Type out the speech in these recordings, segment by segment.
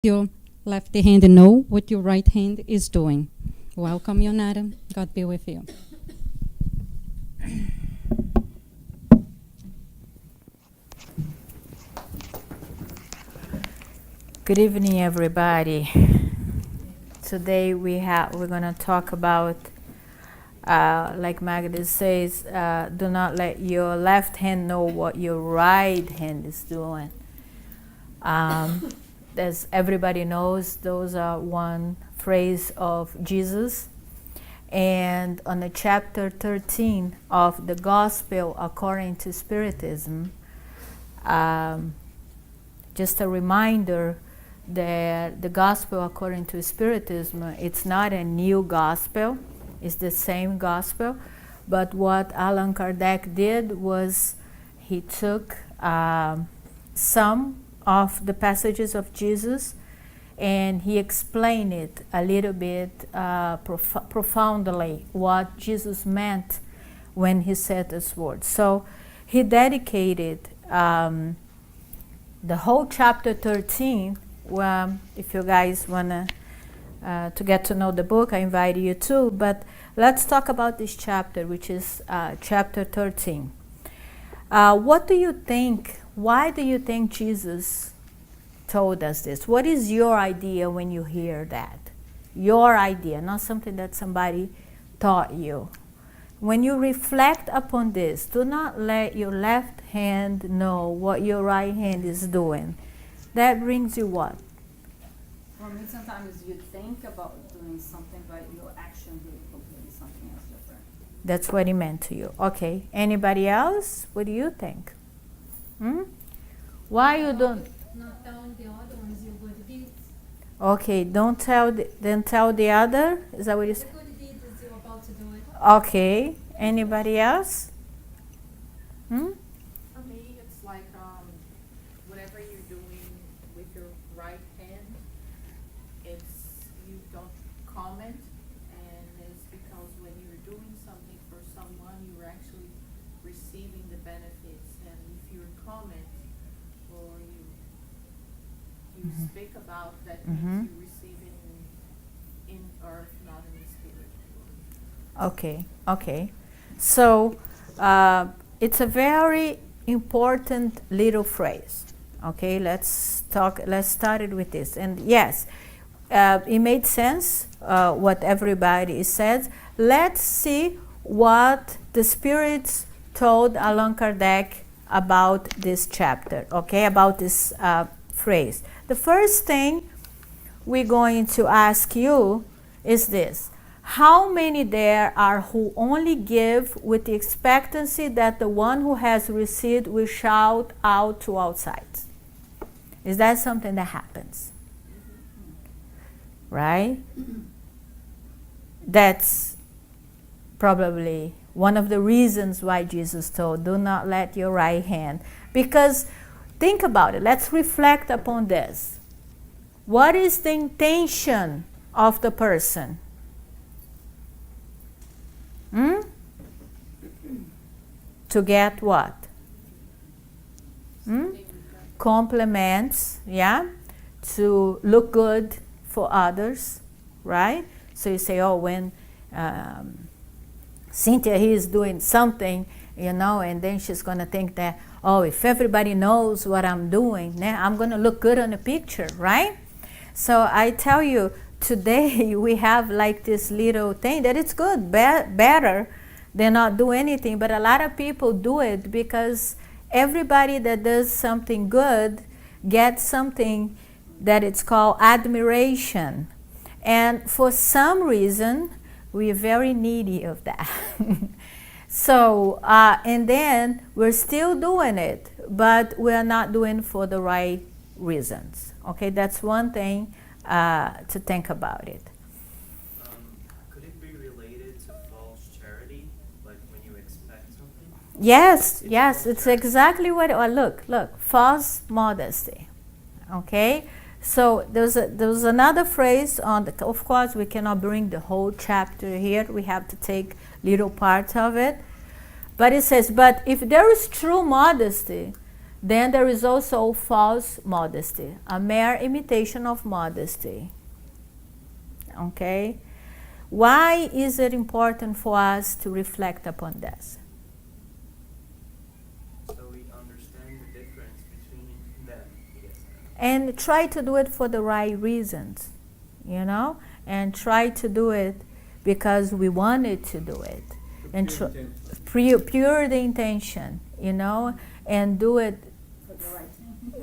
Your left hand know what your right hand is doing. Welcome, Yonara. God be with you. Good evening, everybody. Today we're going to talk about, like Magda says, do not let your left hand know what your right hand is doing. As everybody knows, those are one phrase of Jesus. And on the chapter 13 of the Gospel according to Spiritism, just a reminder that the Gospel according to Spiritism, it's not a new Gospel, it's the same Gospel. But what Allan Kardec did was he took some of the passages of Jesus and he explained it a little bit profoundly what Jesus meant when he said this word. So he dedicated the whole chapter 13. Well, if you guys want to get to know the book, I invite you to. But let's talk about this chapter, which is chapter 13. What do you think? Why do you think Jesus told us this? What is your idea when you hear that? Your idea, not something that somebody taught you. When you reflect upon this, do not let your left hand know what your right hand is doing. That brings you what? For me, sometimes you think about doing something, but your action will be something else different. That's what he meant to you. Okay. Anybody else? What do you think? Why you don't? Not telling the other ones your good deeds. Okay, don't tell. Then tell the other. Is that what you The said? good deed is you're about to do it. Okay. Anybody else? For me, it's like whatever you're doing with your right hand, it's you don't comment, and it's because when you're doing something for someone, you're actually receiving the benefits, and if you comment or you speak about that means you receive it in earth, not in the spirit. Okay. Okay. So it's a very important little phrase. Okay, let's start it with this. And yes, it made sense what everybody said. Let's see what the spirits told Allan Kardec about this chapter, okay, about this phrase. The first thing we're going to ask you is this. How many there are who only give with the expectancy that the one who has received will shout out to outside? Is that something that happens? Right? That's probably one of the reasons why Jesus told, do not let your right hand. Because think about it. Let's reflect upon this. What is the intention of the person? To get what? Compliments, yeah? To look good for others, right? So you say, oh, when Cynthia is doing something, and then she's going to think that, oh, if everybody knows what I'm doing, then I'm going to look good on the picture, right? So I tell you, today we have like this little thing that it's good, better than not do anything. But a lot of people do it because everybody that does something good gets something that it's called admiration. And for some reason, we're very needy of that. So, and then we're still doing it, but we're not doing it for the right reasons. Okay, that's one thing to think about it. Could it be related to false charity, like when you expect something? Yes, it's exactly what. Look, false modesty. Okay, so there's another phrase on the. Of course, we cannot bring the whole chapter here. We have to take little parts of it. But it says, but if there is true modesty, Then there is also false modesty, a mere imitation of modesty. Okay? Why is it important for us to reflect upon this? So we understand the difference between them, I guess. And try to do it for the right reasons, you know? And try to do it because we wanted to do it. And pure the intention, you know? And do it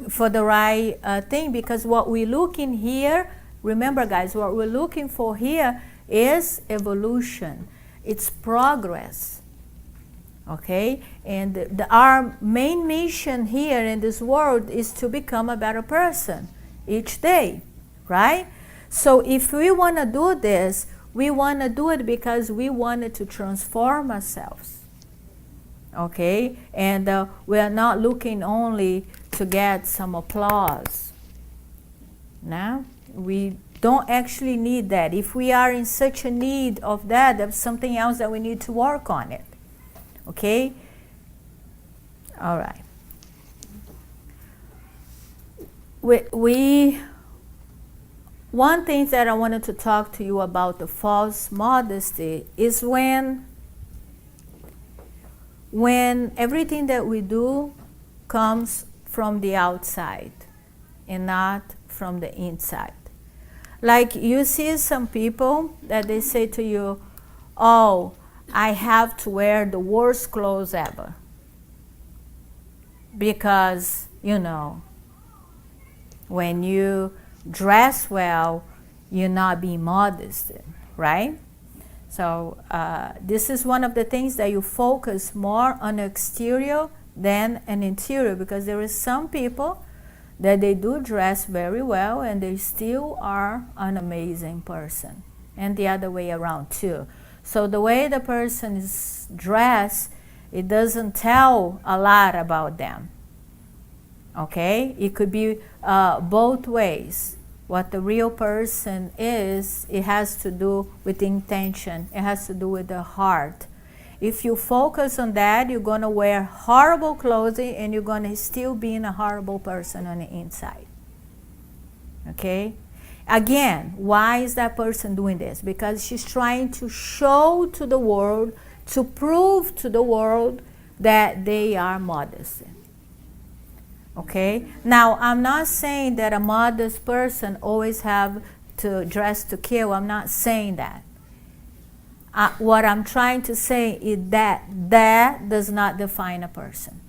for the right thing, because what we're looking here, remember guys, what we're looking for here is evolution. It's progress. Okay? And our main mission here in this world is to become a better person each day, right? So if we want to do this, we want to do it because we wanted to transform ourselves. Okay? And we are not looking only to get some applause. No? We don't actually need that. If we are in such a need of that, there's something else that we need to work on it. Okay? All right. One thing that I wanted to talk to you about the false modesty is when everything that we do comes from the outside and not from the inside. Like you see some people that they say to you, oh, I have to wear the worst clothes ever because, you know, when you dress well, you're not being modest, right? So this is one of the things that you focus more on exterior than an interior, because there is some people that they do dress very well and they still are an amazing person, and the other way around too. So the way the person is dressed, it doesn't tell a lot about them. Okay? It could be both ways. What the real person is, it has to do with intention. It has to do with the heart. If you focus on that, you're going to wear horrible clothing and you're going to still be a horrible person on the inside. Okay? Again, why is that person doing this? Because she's trying to show to the world, to prove to the world that they are modest. Okay? Now, I'm not saying that a modest person always have to dress to kill. I'm not saying that. What I'm trying to say is that that does not define a person.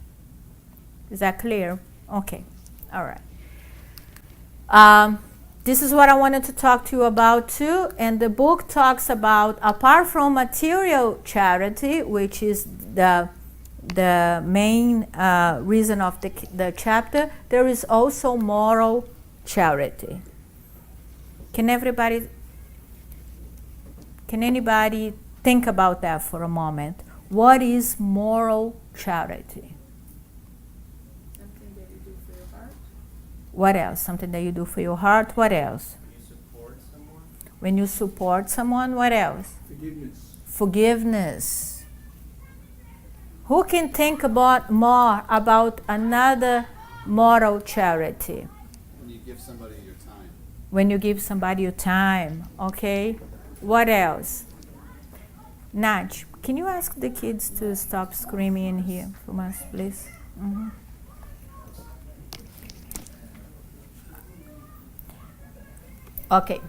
Is that clear? Okay. All right. This is what I wanted to talk to you about too. And the book talks about, apart from material charity, which is the main reason of the chapter, there is also moral charity. Can anybody think about that for a moment? What is moral charity? Something that you do for your heart. What else? Something that you do for your heart. What else? When you support someone. When you support someone. What else? Forgiveness. Who can think more about another moral charity? When you give somebody your time. When you give somebody your time. Okay. What else? Naj, can you ask the kids to stop screaming in here from us, please? Mm-hmm. Okay,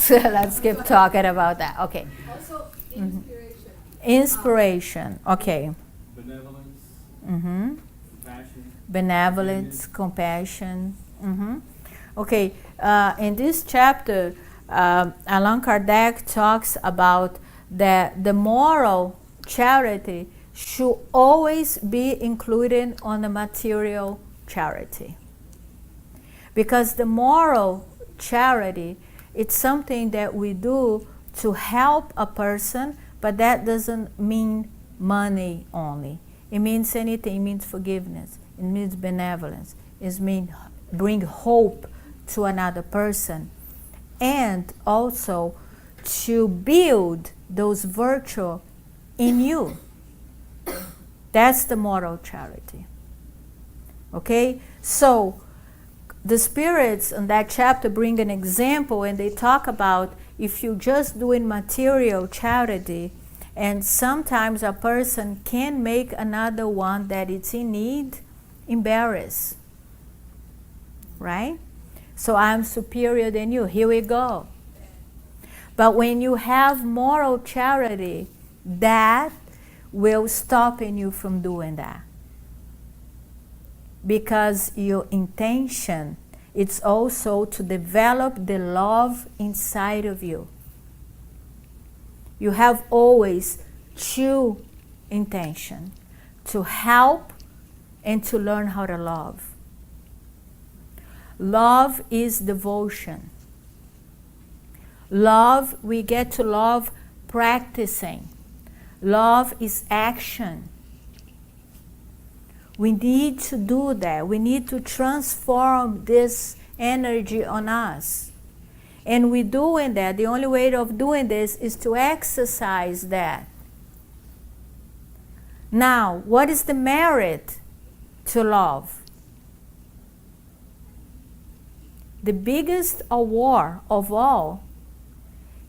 let's keep talking about that. Okay. Also, inspiration. Inspiration. Okay. Benevolence. Mm-hmm. Compassion. Benevolence, compassion. Mm-hmm. Okay. In this chapter, Allan Kardec talks about that the moral charity should always be included on the material charity, because the moral charity, it's something that we do to help a person, but that doesn't mean money only. It means anything. It means forgiveness. It means benevolence. It means bring hope to another person, and also to build those virtues in you. That's the moral charity. Okay? So, the spirits in that chapter bring an example, and they talk about if you just doing material charity, and sometimes a person can make another one that is in need embarrassed. Right? So I'm superior than you. Here we go. But when you have moral charity, that will stop you from doing that. Because your intention is also to develop the love inside of you. You have always two intentions: to help and to learn how to love. Love is devotion. Love, we get to love practicing. Love is action. We need to do that. We need to transform this energy on us. And we're doing that. The only way of doing this is to exercise that. Now, what is the merit to love? The biggest award of all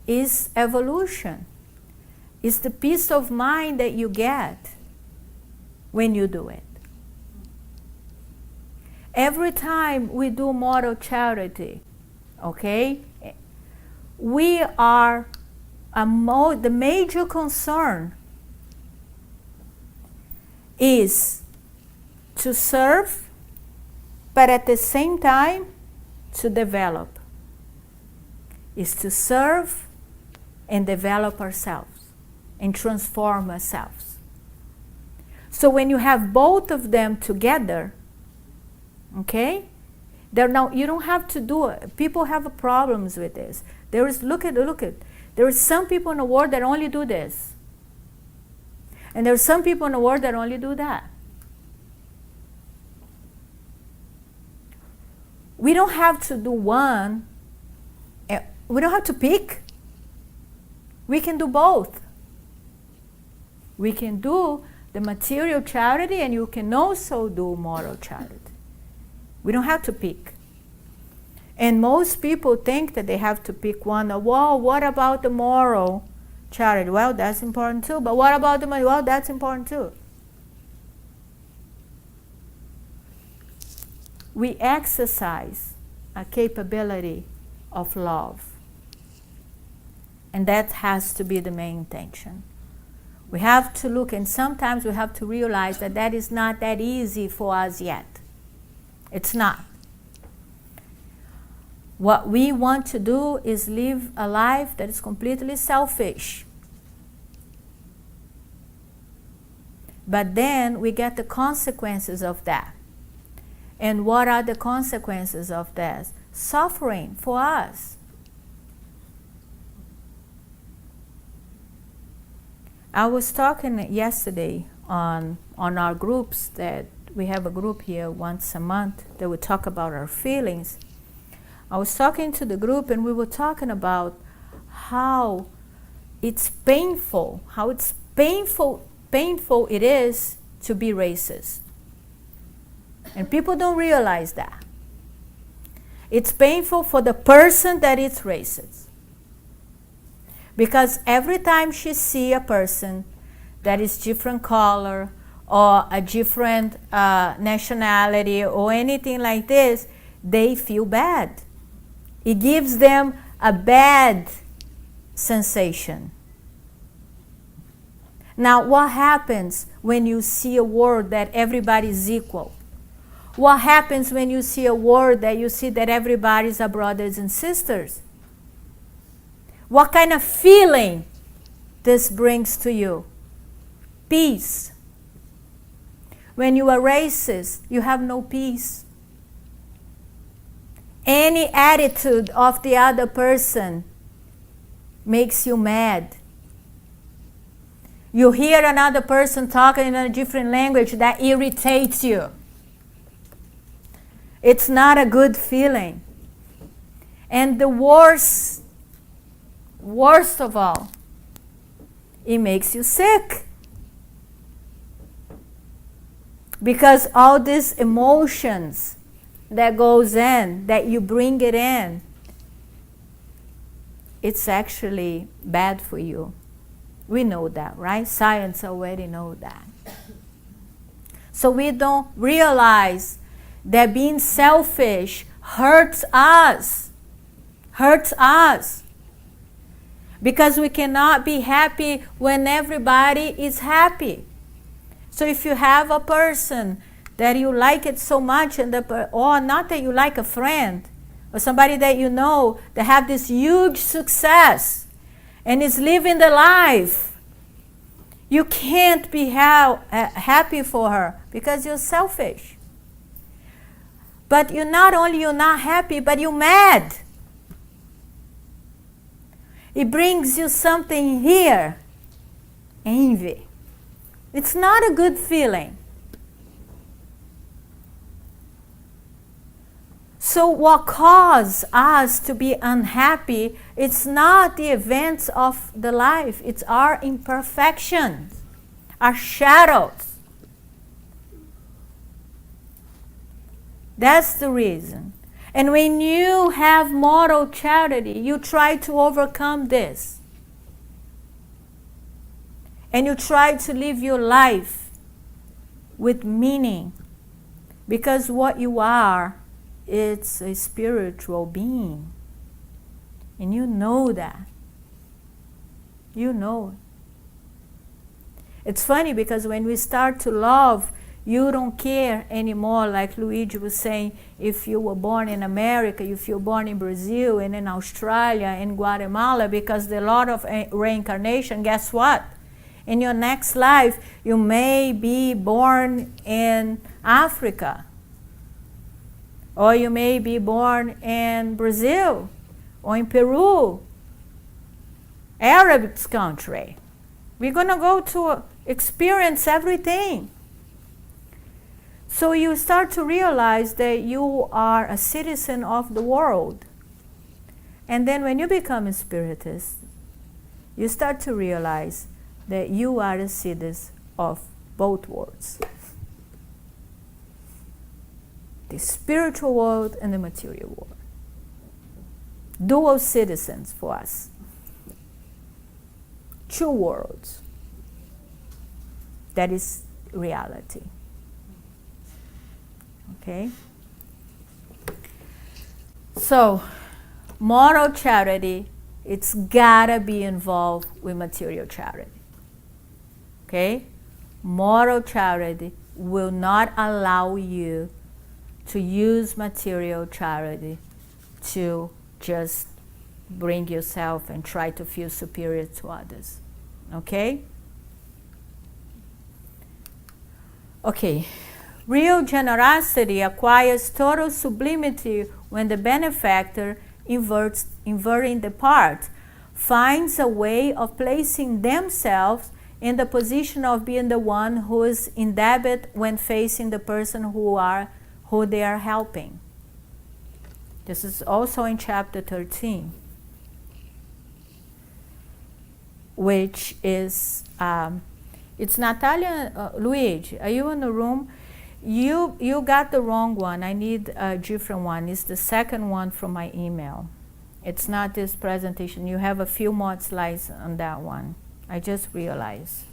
is evolution. It's the peace of mind that you get when you do it. Every time we do moral charity, okay, we are the major concern is to serve, but at the same time to develop. Is to serve and develop ourselves and transform ourselves. So when you have both of them together, okay, you don't have to do it. People have problems with this. There is there are some people in the world that only do this, and there are some people in the world that only do that. We don't have to do one. We don't have to pick. We can do both. We can do the material charity, and you can also do moral charity. We don't have to pick. And most people think that they have to pick one. Well, what about the moral charity? Well, that's important too. But what about the money? Well, that's important too. We exercise a capability of love. And that has to be the main intention. We have to look, and sometimes we have to realize that that is not that easy for us yet. It's not. What we want to do is live a life that is completely selfish. But then we get the consequences of that. And what are the consequences of that? Suffering for us. I was talking yesterday on our groups, that we have a group here once a month that we talk about our feelings. I was talking to the group, and we were talking about how it's painful it is to be racist. And people don't realize that. It's painful for the person that is racist. Because every time she sees a person that is different color or a different nationality or anything like this, they feel bad. It gives them a bad sensation. Now, what happens when you see a world that everybody is equal? What happens when you see a world that you see that everybody's are brothers and sisters? What kind of feeling this brings to you? Peace. When you are racist, you have no peace. Any attitude of the other person makes you mad. You hear another person talking in a different language, that irritates you. It's not a good feeling. And the worst of all, it makes you sick. Because all these emotions that goes in, that you bring it in, it's actually bad for you. We know that, right? Science already know that. So we don't realize that being selfish hurts us. Hurts us. Because we cannot be happy when everybody is happy. So if you have a person that you like it so much, or not that you like a friend, or somebody that you know that have this huge success and is living the life, you can't be happy for her because you're selfish. But you're not happy, but you're mad. It brings you something here, envy. It's not a good feeling. So what causes us to be unhappy, it's not the events of the life, it's our imperfections, our shadows. That's the reason. And when you have moral charity, you try to overcome this. And you try to live your life with meaning. Because what you are, it's a spiritual being. And you know that. You know it. It's funny because when we start to love, you don't care anymore, like Luigi was saying, if you were born in America, if you're born in Brazil and in Australia and Guatemala, because the law of reincarnation, guess what? In your next life, you may be born in Africa, or you may be born in Brazil, or in Peru, Arab country. We're going to go to experience everything. So you start to realize that you are a citizen of the world. And then when you become a spiritist, you start to realize that you are a citizen of both worlds. The spiritual world and the material world. Dual citizens for us. Two worlds. That is reality. Okay? So, moral charity, it's gotta be involved with material charity. Okay? Moral charity will not allow you to use material charity to just bring yourself and try to feel superior to others. Okay? Okay. Real generosity acquires total sublimity when the benefactor, inverting the part, finds a way of placing themselves in the position of being the one who is in debt when facing the person who they are helping. This is also in chapter 13, which is, it's Natalia, Luigi, are you in the room? You got the wrong one. I need a different one. It's the second one from my email. It's not this presentation. You have a few more slides on that one. I just realized.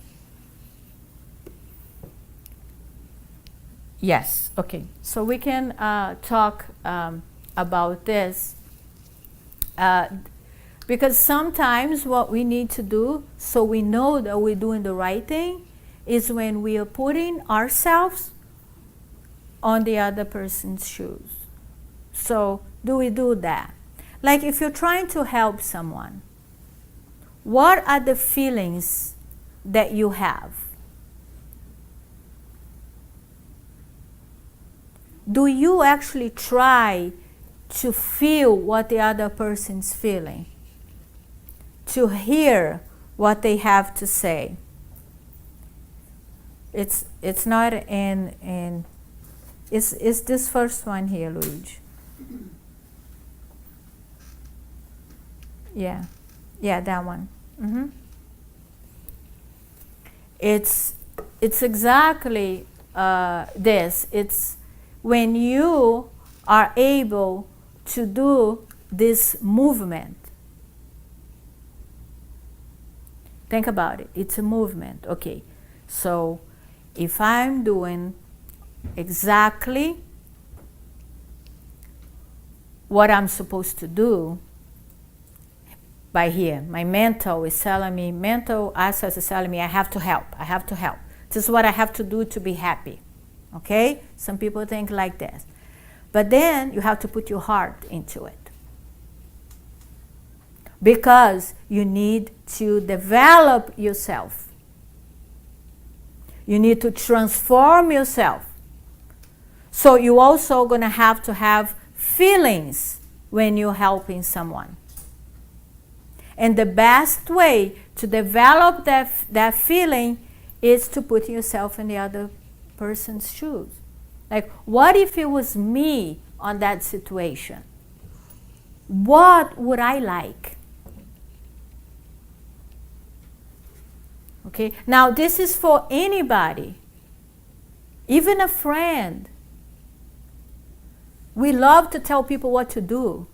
Yes, okay. So we can talk about this. Because sometimes what we need to do, so we know that we're doing the right thing, is when we are putting ourselves on the other person's shoes. So do we do that? Like if you're trying to help someone, what are the feelings that you have? Do you actually try to feel what the other person's feeling? To hear what they have to say? It's not in it's this first one here, Luigi. Yeah, that one. Mm-hmm. It's exactly this. It's when you are able to do this movement. Think about it. It's a movement. Okay. So if I'm doing exactly what I'm supposed to do, by here, my mental is telling me, mental access is telling me I have to help. This is what I have to do to be happy. Okay? Some people think like this. But then you have to put your heart into it. Because you need to develop yourself. You need to transform yourself. So you're also going to have feelings when you're helping someone. And the best way to develop that feeling is to put yourself in the other person's shoes. Like, what if it was me on that situation? What would I like? Okay, now this is for anybody, even a friend. We love to tell people what to do.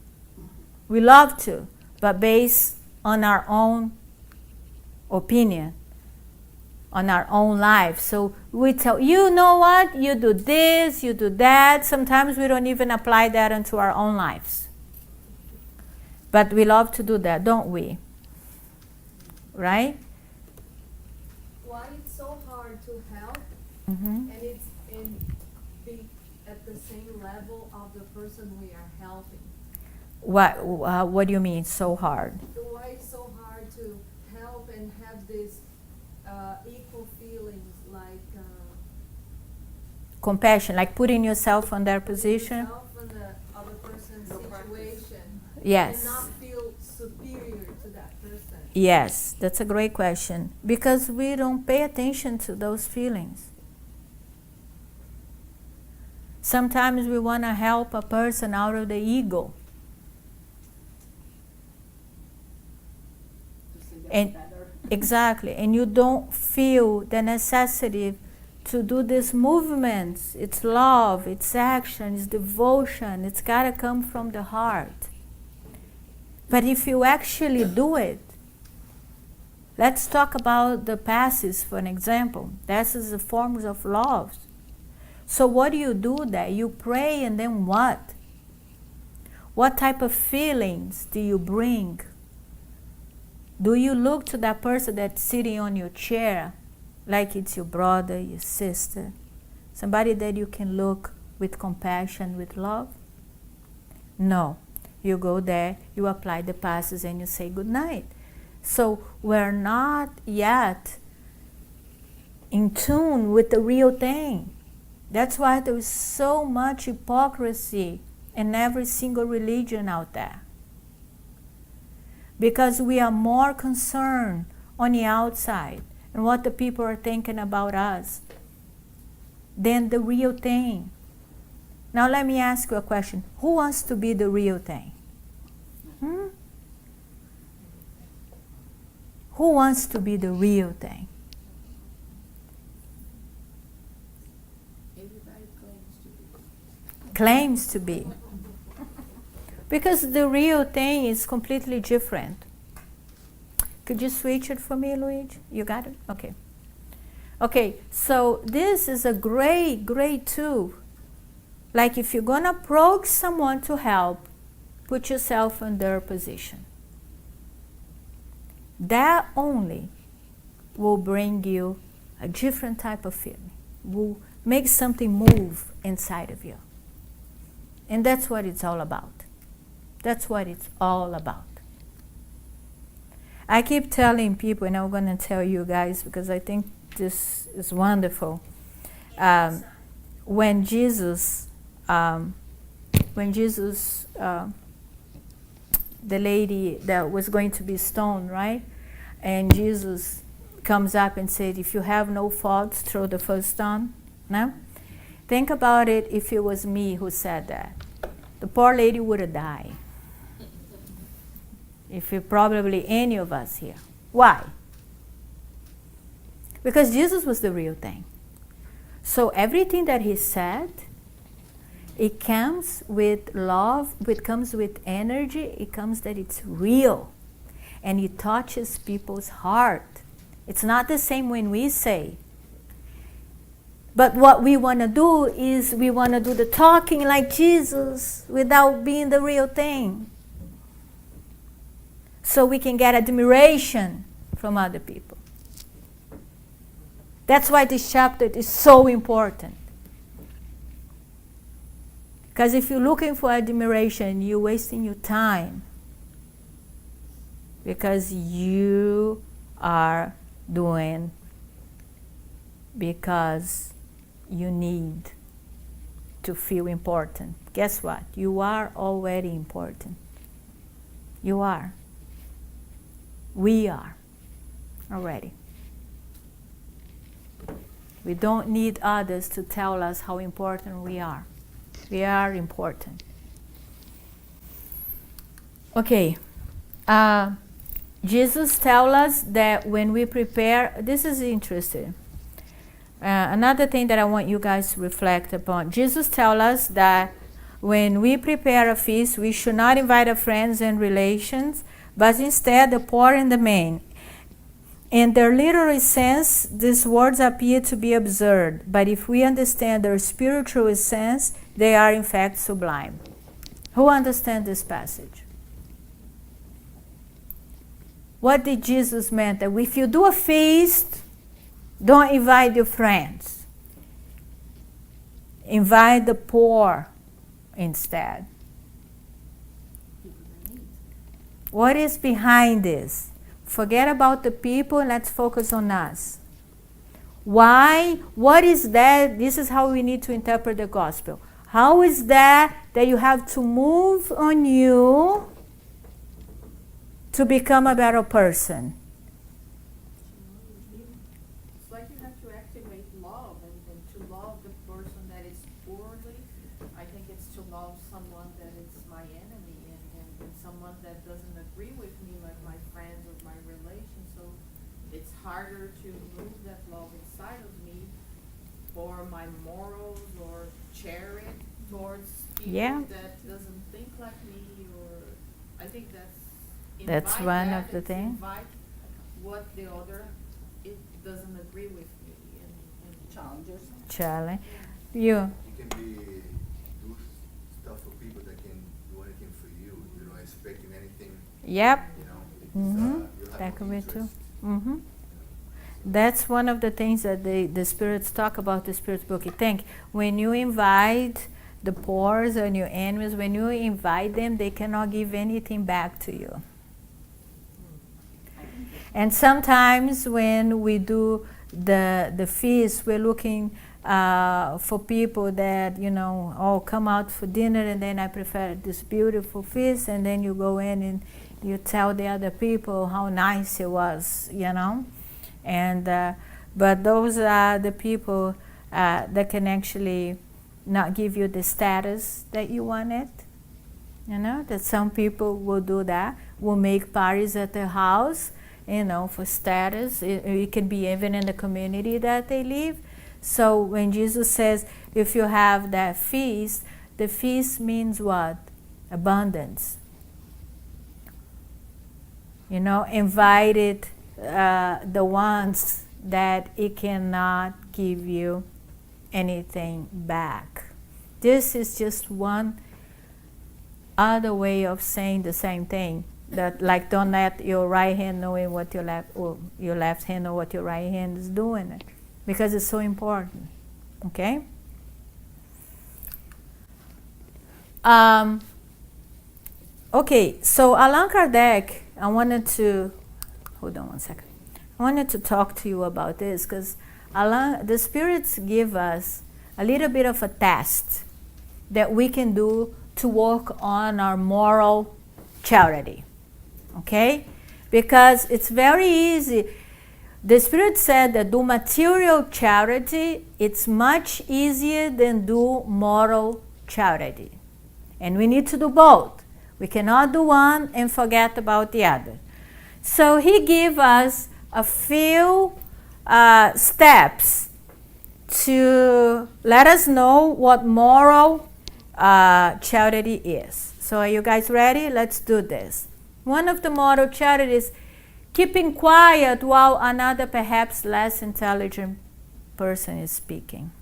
We love to, but based on our own opinion, on our own life. So we tell, you know what, you do this, you do that. Sometimes we don't even apply that into our own lives. But we love to do that, don't we? Right? Why it's so hard to help, Mm-hmm. and it's be at the same level of the person we are helping. What do you mean, so hard? Why it's so hard to help and have this equal feelings, like Compassion, like putting yourself on their position? yourself and the other person's situation, Yes. and not feel superior to that person. Yes, that's a great question. Because we don't pay attention to those feelings. Sometimes we want to help a person out of the ego. And exactly, and you don't feel the necessity to do these movements. It's love, it's action, it's devotion. It's got to come from the heart. But if you actually do it, let's talk about the passes for an example. This is the forms of love. So what do you do there? You pray, and then what? What type of feelings do you bring? Do you look to that person that's sitting on your chair like it's your brother, your sister, somebody that you can look with compassion, with love? No. You go there, you apply the passes, and you say good night. So we're not yet in tune with the real thing. That's why there is so much hypocrisy in every single religion out there. Because we are more concerned on the outside and what the people are thinking about us than the real thing. Now let me ask you a question. Who wants to be the real thing? Who wants to be the real thing? Everybody claims to be. Claims to be. Because the real thing is completely different. Could you switch it for me, Luigi? You got it? Okay. Okay, so this is a great, great tool. Like if you're going to approach someone to help, put yourself in their position. That only will bring you a different type of feeling. Will make something move inside of you. And that's what it's all about. That's what it's all about. I keep telling people, and I'm going to tell you guys because I think this is wonderful. When Jesus, the lady that was going to be stoned, right? And Jesus comes up and said, if you have no faults, throw the first stone. No? Think about it if it was me who said that. The poor lady would have died. If it probably any of us here. Why? Because Jesus was the real thing. So everything that he said, it comes with love, it comes with energy, it comes that it's real. And it touches people's heart. It's not the same when we say. But what we want to do is we want to do the talking like Jesus without being the real thing. So we can get admiration from other people. That's why this chapter is so important. Because if you're looking for admiration, you're wasting your time. Because you are doing because you need to feel important. Guess what? You are already important. You are. We are already. We don't need others to tell us how important we are. We are important. Okay. Jesus tells us that when we prepare, this is interesting. Another thing that I want you guys to reflect upon. Jesus tells us that when we prepare a feast, we should not invite our friends and relations, but instead the poor and the mean. In their literal sense, these words appear to be absurd, but if we understand their spiritual sense, they are in fact sublime. Who understands this passage? What did Jesus mean? That if you do a feast, don't invite your friends. Invite the poor instead. What is behind this? Forget about the people, let's focus on us. Why? What is that? This is how we need to interpret the gospel. How is that you have to move on you to become a better person? It's like you have to activate love, and to love the person that is poorly, I think it's to love someone that is my enemy, and someone that doesn't agree with me, like my friends or my relations. So it's harder to move that love inside of me for my morals or charity towards people that doesn't think like me, or I think that's one of the things. Invite what the other it doesn't agree with me and Challenges. Challenge. You. You can do stuff for people that can do anything for you. You don't expecting anything. Yep. You know, you'll have That no could be too. interest. That's one of the things that the spirits talk about, the spirits book. You think when you invite the poor and your enemies, when you invite them, they cannot give anything back to you. And sometimes when we do the feast, we're looking for people that, come out for dinner, and then I prepare this beautiful feast, and then you go in and you tell the other people how nice it was, And but those are the people that can actually not give you the status that you wanted. That some people will do that, will make parties at their house, for status. It can be even in the community that they live. So when Jesus says, if you have that feast, the feast means what? Abundance. Invited the ones that it cannot give you anything back. This is just one other way of saying the same thing. That, like, don't let your right hand know what your left hand know what your right hand is doing, because it's so important. Okay. Okay. So Allan Kardec, I wanted to talk to you about this, because the spirits give us a little bit of a test that we can do to work on our moral charity. Okay? Because it's very easy. The Spirit said that do material charity, it's much easier than do moral charity. And we need to do both. We cannot do one and forget about the other. So he gave us a few steps to let us know what moral charity is. So are you guys ready? Let's do this. One of the moral charities, keeping quiet while another perhaps less intelligent person is speaking.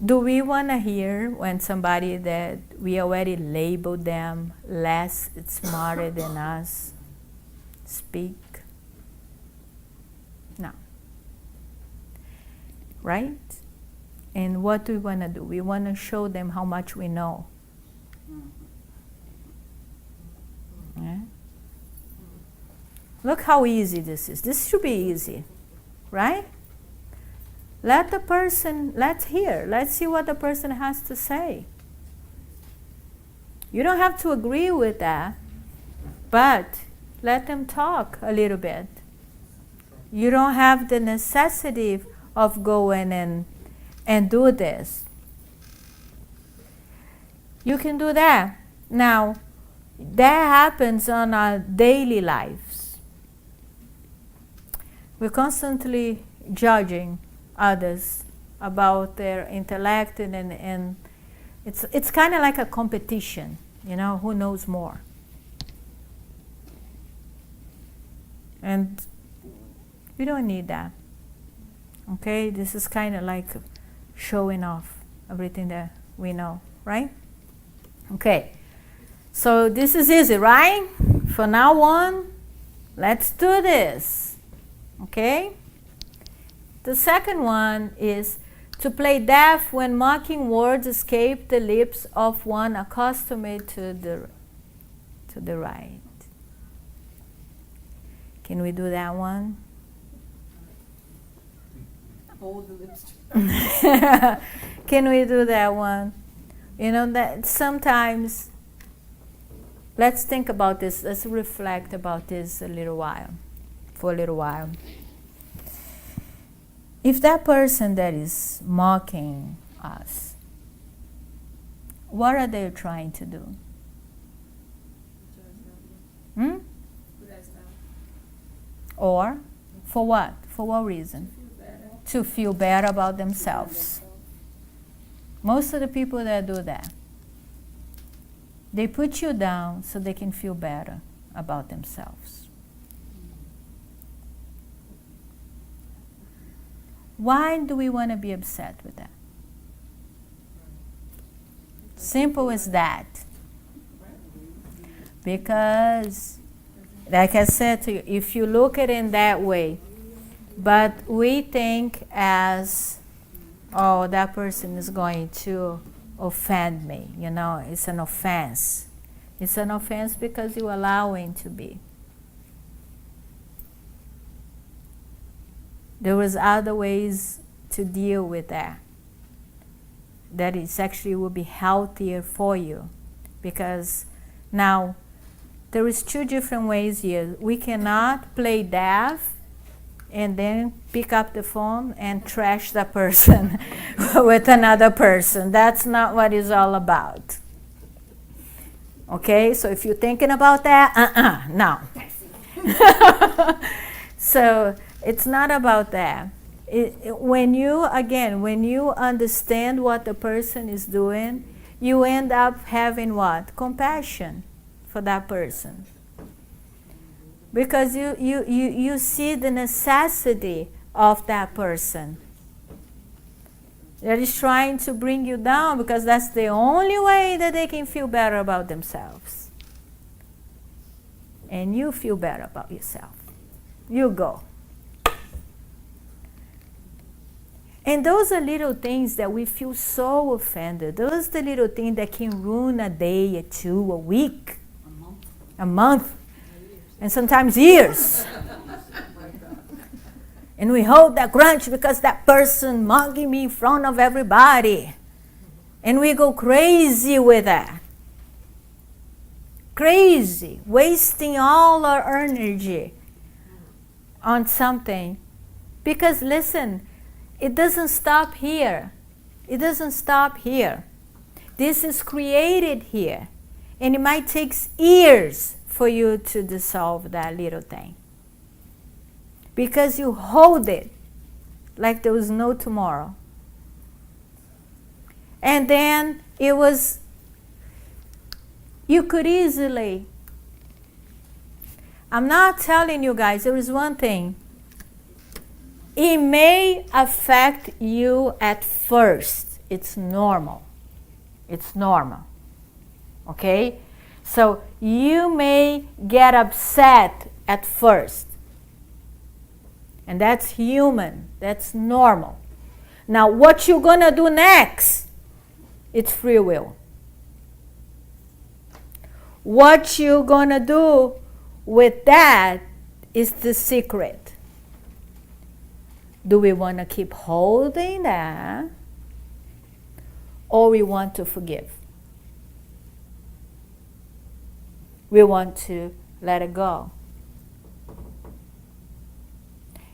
Do we want to hear when somebody that we already labeled them less smarter than us speak? No. Right? And what do we want to do? We want to show them how much we know. Yeah? Look how easy this is. This should be easy, right? Let the person, let's hear. Let's see what the person has to say. You don't have to agree with that, but let them talk a little bit. You don't have the necessity of going and do this. You can do that. Now, that happens on our daily lives. We're constantly judging others about their intellect, and it's kind of like a competition, you know, who knows more. And we don't need that. Okay, this is kind of like showing off everything that we know, right? Okay, so this is easy, right? From now on, let's do this. Okay? The second one is to play deaf when mocking words escape the lips of one accustomed to the right. Can we do that one? Hold the lips. Can we do that one? You know, that sometimes, let's think about this, let's reflect about this for a little while. If that person that is mocking us, what are they trying to do? Or for what? For what reason? To feel better about themselves. Most of the people that do that, they put you down so they can feel better about themselves. Why do we want to be upset with that? Simple as that. Because, like I said to you, if you look at it in that way, but we think as, oh, that person is going to offend me, you know, it's an offense. It's an offense because you allow him to be. There was other ways to deal with that. That it actually will be healthier for you. Because now, there is two different ways here. We cannot play deaf and then pick up the phone and trash the person with another person. That's not what it's all about. Okay, so if you're thinking about that, no. So it's not about that. When you understand what the person is doing, you end up having what? Compassion for that person. Because you see the necessity of that person that is trying to bring you down, because that's the only way that they can feel better about themselves. And you feel better about yourself. You go. And those are little things that we feel so offended. Those are the little things that can ruin a day, a two, a week, a month, and sometimes years. And we hold that grudge because that person mugging me in front of everybody. And we go crazy with that. Crazy, wasting all our energy on something. Because listen, it doesn't stop here. It doesn't stop here. This is created here. And it might take years for you to dissolve that little thing. because you hold it like there was no tomorrow. And then you could easily, I'm not telling you guys, there is one thing. It may affect you at first. It's normal. It's normal. Okay? So you may get upset at first. And that's human. That's normal. Now, what you're going to do next, it's free will. What you're going to do with that is the secret. Do we want to keep holding that? Or we want to forgive? We want to let it go.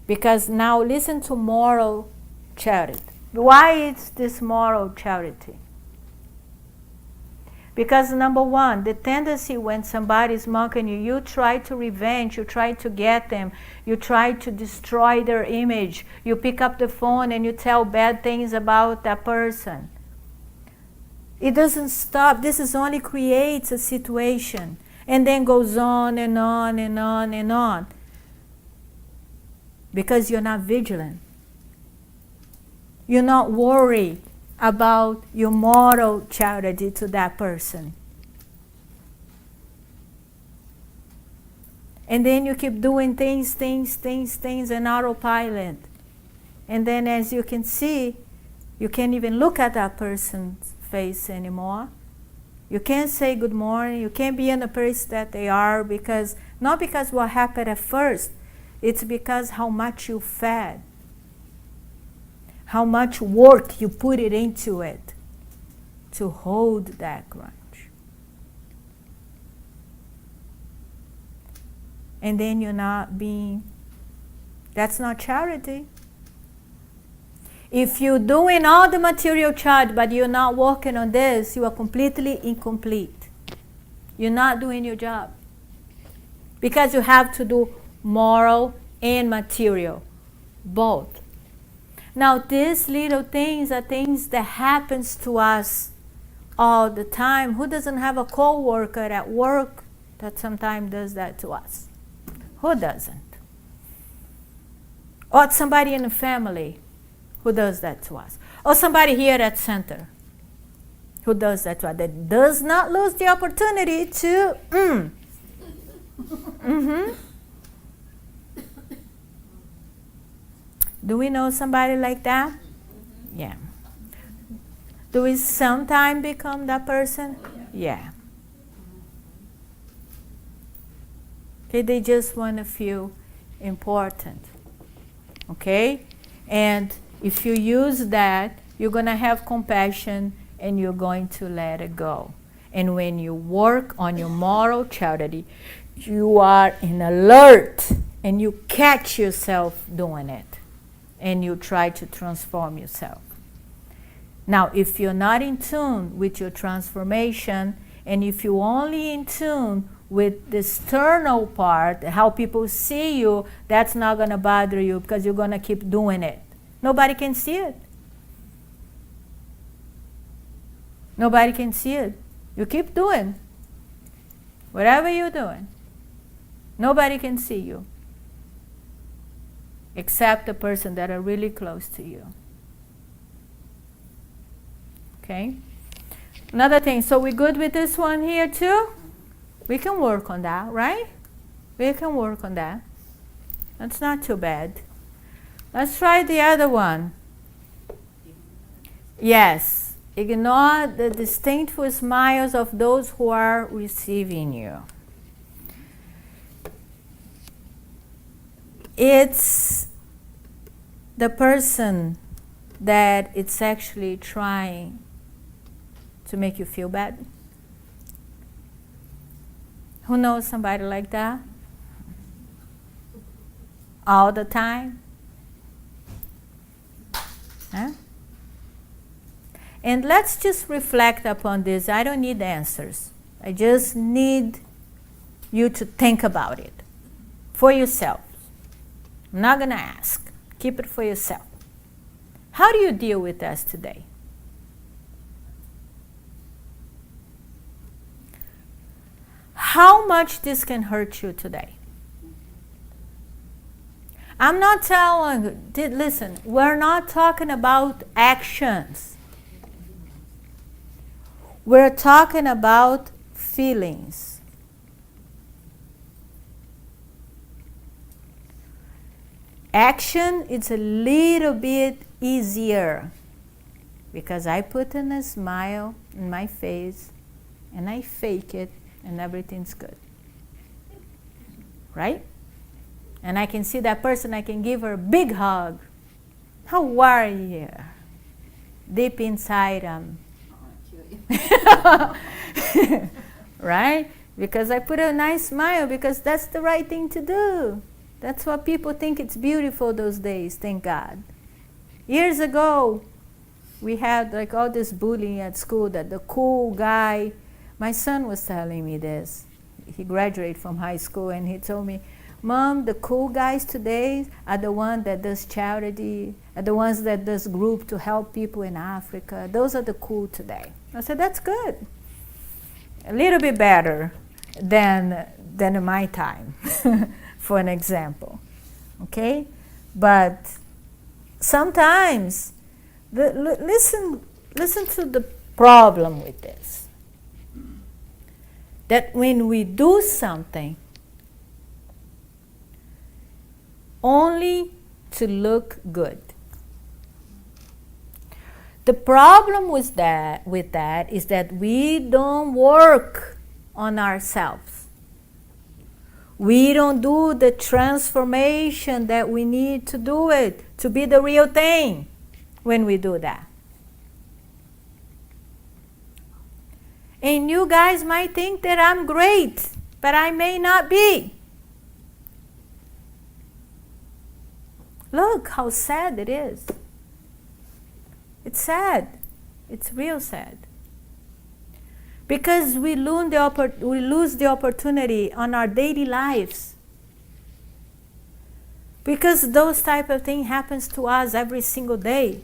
Because now listen to moral charity. Why is this moral charity? Because number one, the tendency when somebody's mocking you, you try to revenge, you try to get them, you try to destroy their image, you pick up the phone and you tell bad things about that person. It doesn't stop. This is only creates a situation and then goes on and on and on and on. Because you're not vigilant. You're not worried about your moral charity to that person. And then you keep doing things in autopilot. And then as you can see, you can't even look at that person's face anymore. You can't say good morning. You can't be in the place that they are not because what happened at first. It's because how much you fed. How much work you put it into it to hold that grudge. And then you're not being, that's not charity. If you're doing all the material charity but you're not working on this, you are completely incomplete. You're not doing your job. Because you have to do moral and material, both. Now, these little things are things that happens to us all the time. Who doesn't have a co-worker at work that sometimes does that to us? Who doesn't? Or somebody in the family who does that to us. Or somebody here at center who does that to us. That does not lose the opportunity to Do we know somebody like that? Yeah. Do we sometime become that person? Yeah. Okay, they just want to feel important. Okay? And if you use that, you're going to have compassion and you're going to let it go. And when you work on your moral charity, you are in alert and you catch yourself doing it. And you try to transform yourself. Now, if you're not in tune with your transformation, and if you're only in tune with the external part, how people see you, that's not going to bother you because you're going to keep doing it. Nobody can see it. Nobody can see it. You keep doing whatever you're doing. Nobody can see you. Except the person that are really close to you. Okay? Another thing, so we good with this one here too? We can work on that, right? We can work on that. That's not too bad. Let's try the other one. Yes. Ignore the disdainful smiles of those who are receiving you. It's the person that it's actually trying to make you feel bad. Who knows somebody like that? All the time? Huh? And let's just reflect upon this. I don't need answers. I just need you to think about it for yourself. I'm not going to ask. Keep it for yourself. How do you deal with this today? How much this can hurt you today? I'm not telling, listen, we're not talking about actions. We're talking about feelings. Action is a little bit easier because I put in a smile in my face and I fake it and everything's good. Right? And I can see that person, I can give her a big hug. How are you? Deep inside, right? Because I put a nice smile because that's the right thing to do. That's what people think it's beautiful those days, thank God. Years ago, we had like all this bullying at school that the cool guy, my son was telling me this. He graduated from high school and he told me, Mom, the cool guys today are the ones that does charity, are the ones that does group to help people in Africa. Those are the cool today. I said, that's good. A little bit better than in my time, for an example. Okay? But sometimes, listen to the problem with this. That when we do something, only to look good. The problem with that is that we don't work on ourselves. We don't do the transformation that we need to do it, to be the real thing when we do that. And you guys might think that I'm great, but I may not be. Look how sad it is. It's sad. It's real sad. Because we lose the opportunity on our daily lives. Because those type of thing happens to us every single day.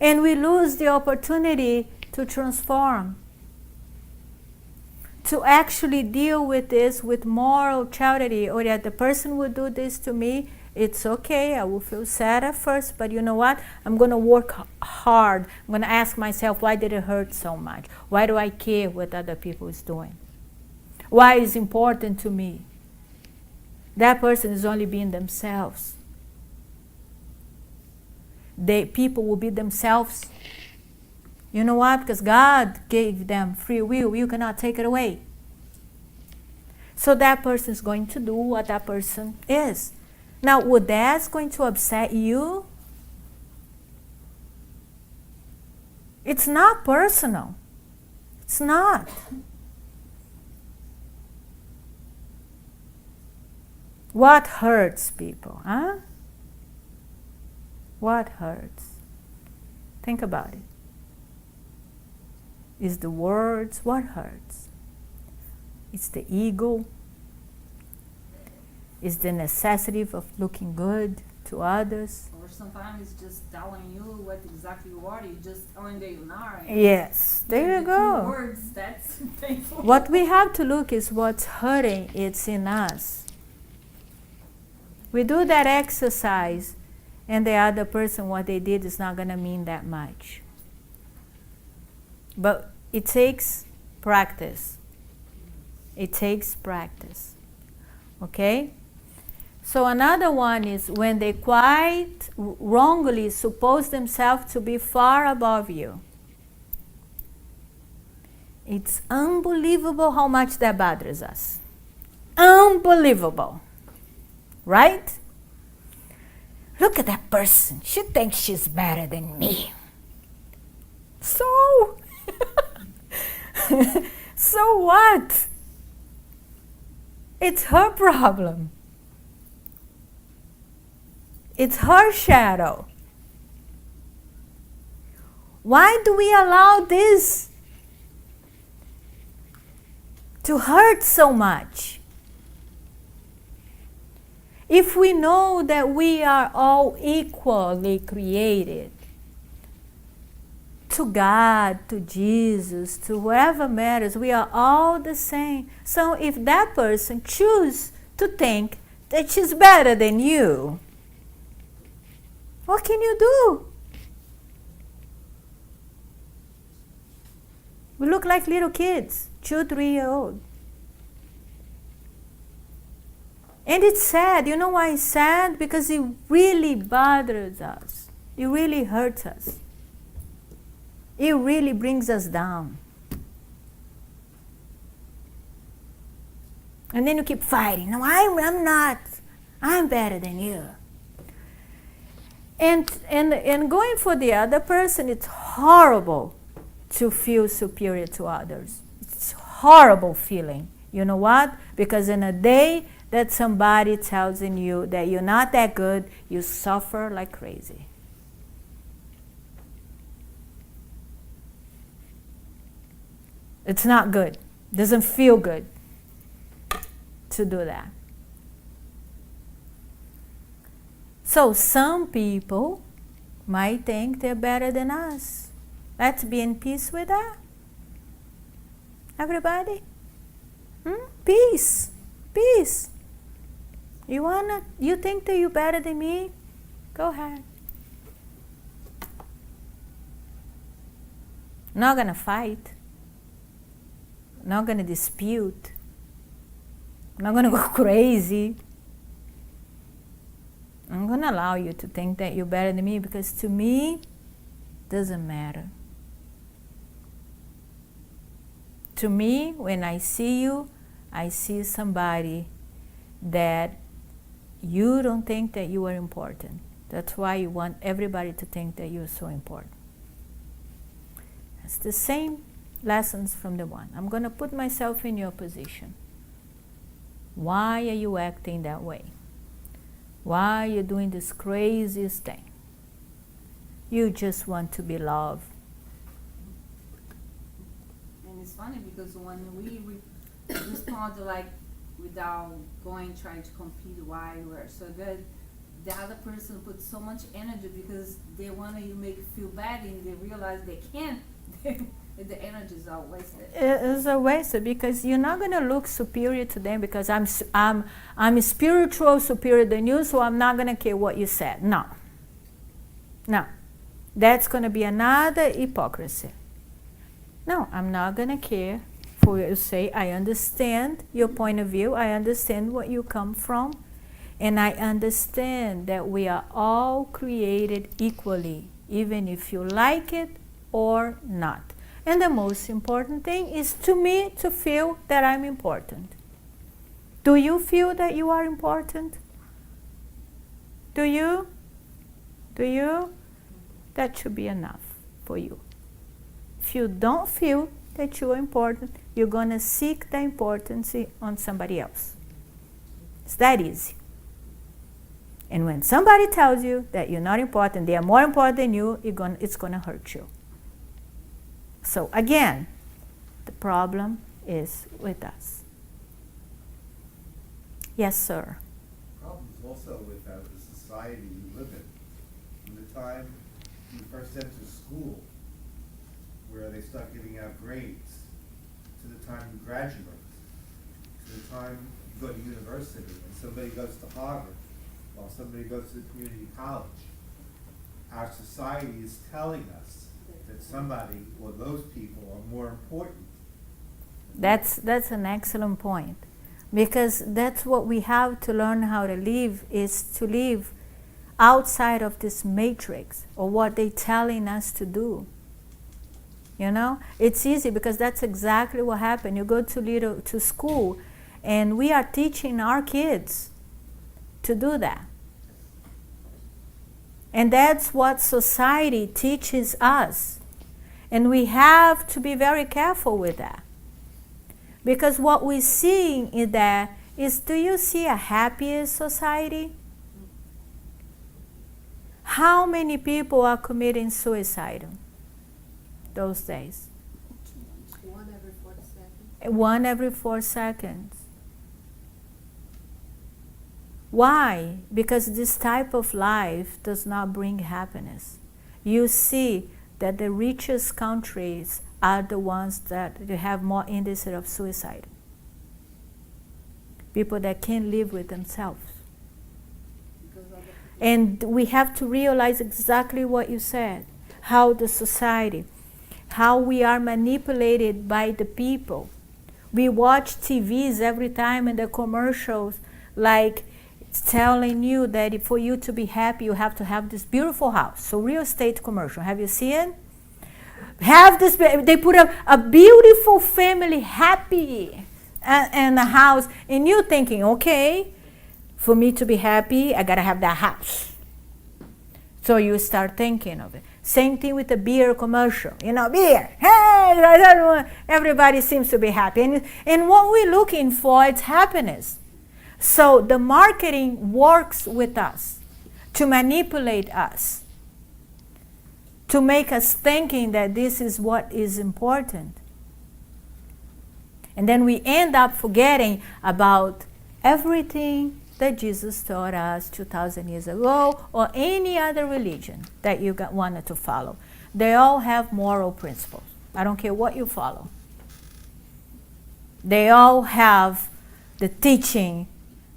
And we lose the opportunity to transform. To actually deal with this with moral charity, or that the person would do this to me, it's okay, I will feel sad at first, but you know what? I'm going to work hard. I'm going to ask myself, why did it hurt so much? Why do I care what other people is doing? Why is it important to me? That person is only being themselves. People will be themselves. You know what? Because God gave them free will. You cannot take it away. So that person is going to do what that person is. Now, would that's going to upset you? It's not personal. It's not. What hurts people, huh? What hurts? Think about it. Is the words what hurts? It's the ego. It's the necessity of looking good to others. Or sometimes it's just telling you what exactly you are. You just telling the Yonara. Yes, there you go. Words, that's painful. What we have to look is what's hurting. It's in us. We do that exercise, and the other person, what they did is not going to mean that much. But it takes practice. It takes practice. Okay? So another one is when they quite wrongly suppose themselves to be far above you. It's unbelievable how much that bothers us. Unbelievable. Right? Look at that person. She thinks she's better than me. So? So what? It's her problem. It's her shadow. Why do we allow this to hurt so much? If we know that we are all equally created, to God, to Jesus, to whoever matters, we are all the same. So if that person chooses to think that she's better than you, what can you do? We look like little kids, 2, 3-year-old. And it's sad. You know why it's sad? Because it really bothers us. It really hurts us. It really brings us down. And then you keep fighting. No, I'm not. I'm better than you. And going for the other person, it's horrible to feel superior to others. It's a horrible feeling. You know what? Because in a day that somebody tells you that you're not that good, you suffer like crazy. It's not good. Doesn't feel good to do that. So some people might think they're better than us. Let's be in peace with that. Everybody? Peace. Peace. You think that you're better than me? Go ahead. Not gonna fight. Not gonna dispute. Not gonna go crazy. I'm gonna allow you to think that you're better than me, because to me, doesn't matter. To me, when I see you, I see somebody that you don't think that you are important. That's why you want everybody to think that you're so important. It's the same lessons from the one. I'm going to put myself in your position. Why are you acting that way? Why are you doing this craziest thing? You just want to be loved. And it's funny because when we respond like without going trying to compete why we're so good, the other person puts so much energy because they want you make you feel bad, and they realize they can't. The energy is all wasted. It's a waste, because you're not going to look superior to them because I'm spiritual superior than you, so I'm not going to care what you said. No. That's going to be another hypocrisy. No, I'm not going to care for what you say. I understand your point of view. I understand where you come from. And I understand that we are all created equally, even if you like it or not. And the most important thing is to me to feel that I'm important. Do you feel that you are important? Do you? Do you? That should be enough for you. If you don't feel that you are important, you're going to seek the importance on somebody else. It's that easy. And when somebody tells you that you're not important, they are more important than you, it's going to hurt you. So again, the problem is with us. Yes, sir. Problems also with the society you live in. From the time you first enter school, where they start giving out grades, to the time you graduate, to the time you go to university, and somebody goes to Harvard, while somebody goes to the community college. Our society is telling us that somebody or those people are more important. That's an excellent point, because that's what we have to learn how to live, is to live outside of this matrix or what they're telling us to do. You know, it's easy because that's exactly what happened. You go to school, and we are teaching our kids to do that. And that's what society teaches us. And we have to be very careful with that. Because what we're seeing in that is, do you see a happier society? How many people are committing suicide those days? 1 every 4 seconds. 1 every 4 seconds. Why? Because this type of life does not bring happiness. You see that the richest countries are the ones that have more indices of suicide. People that can't live with themselves. And we have to realize exactly what you said, how the society, how we are manipulated by the people. We watch TVs every time in the commercials, like telling you that for you to be happy, you have to have this beautiful house. So real estate commercial, have you seen? Have this, they put a beautiful family, happy, and a house, and you thinking, okay, for me to be happy, I gotta have that house. So you start thinking of it. Same thing with the beer commercial. Beer. Hey, everybody seems to be happy. And what we're looking for is happiness. So the marketing works with us to manipulate us, to make us thinking that this is what is important. And then we end up forgetting about everything that Jesus taught us 2,000 years ago, or any other religion that you wanted to follow. They all have moral principles. I don't care what you follow. They all have the teaching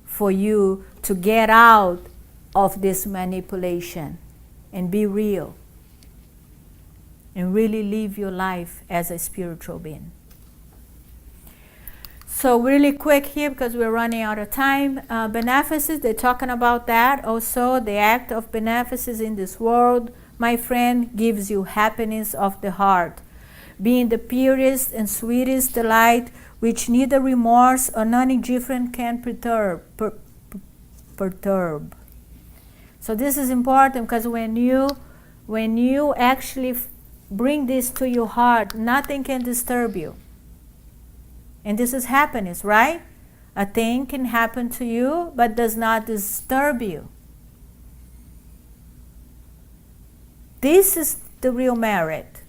for you to get out of this manipulation and be real and really live your life as a spiritual being. So really quick here, because we're running out of time. Beneficence, they're talking about that. Also, the act of beneficence in this world, my friend, gives you happiness of the heart, being the purest and sweetest delight, which neither remorse or non-indifference can perturb. So this is important, because when you actually bring this to your heart, nothing can disturb you. And this is happiness, right? A thing can happen to you, but does not disturb you. This is the real merit.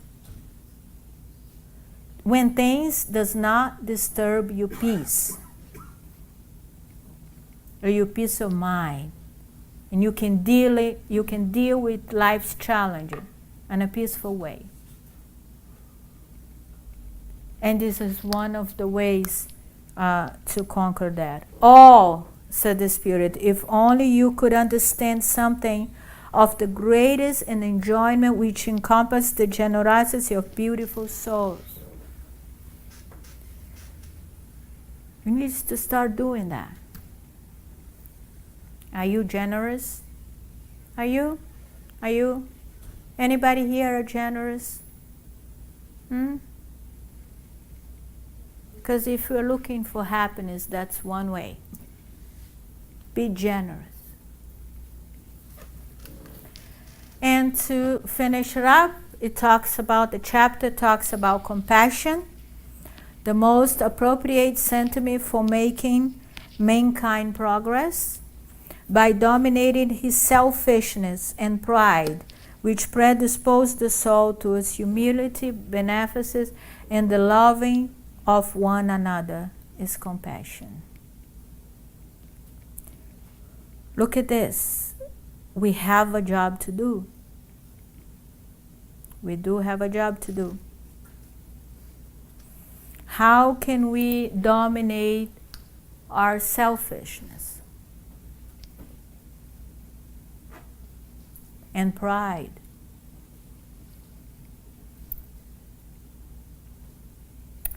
When things does not disturb your peace, or your peace of mind, and you can deal with life's challenges in a peaceful way. And this is one of the ways to conquer that. Oh, said the Spirit, if only you could understand something of the greatest and enjoyment which encompasses the generosity of beautiful souls. You need to start doing that. Are you generous? Are you? Are you? Anybody here are generous? Because if you're looking for happiness, that's one way. Be generous. And to finish it up, the chapter talks about compassion, the most appropriate sentiment for making mankind progress, by dominating his selfishness and pride, which predispose the soul to its humility, beneficence, and the loving of one another is compassion. Look at this. We have a job to do. We do have a job to do. How can we dominate our selfishness and pride?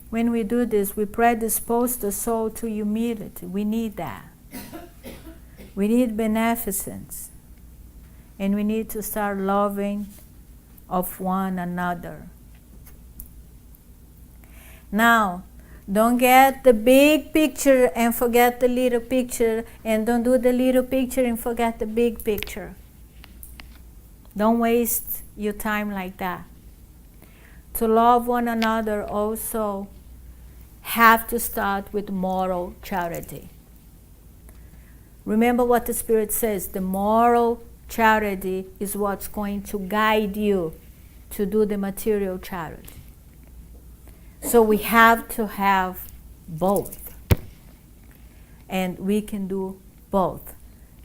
When we do this, we predispose the soul to humility. We need that. We need beneficence. And we need to start loving of one another. Now, don't get the big picture and forget the little picture, and don't do the little picture and forget the big picture. Don't waste your time like that. To love one another also have to start with moral charity. Remember what the Spirit says, the moral charity is what's going to guide you to do the material charity. So we have to have both. And we can do both.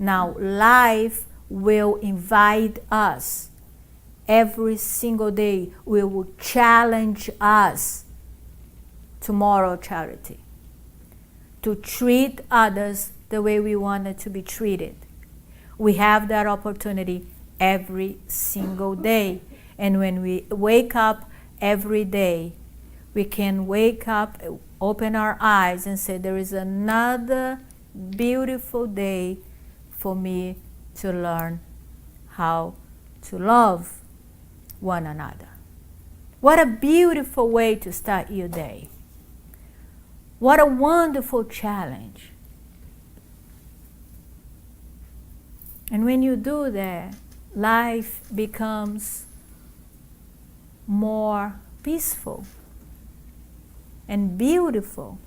Now, life will invite us every single day. We will challenge us to moral charity, to treat others the way we wanted to be treated. We have that opportunity every single day. And when we wake up every day, we can wake up, open our eyes, and say, there is another beautiful day for me to learn how to love one another. What a beautiful way to start your day. What a wonderful challenge. And when you do that, life becomes more peaceful and beautiful,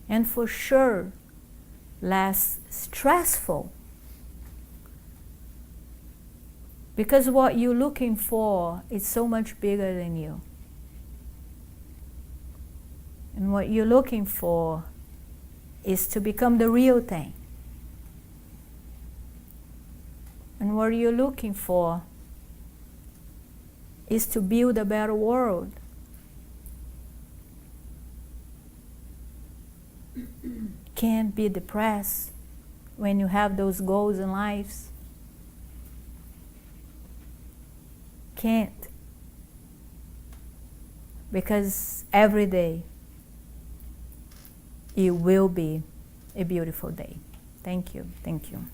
and for sure less stressful. Because what you're looking for is so much bigger than you. And what you're looking for is to become the real thing. And what you're looking for is to build a better world. Can't be depressed when you have those goals in life. Can't. Because every day it will be a beautiful day. Thank you. Thank you.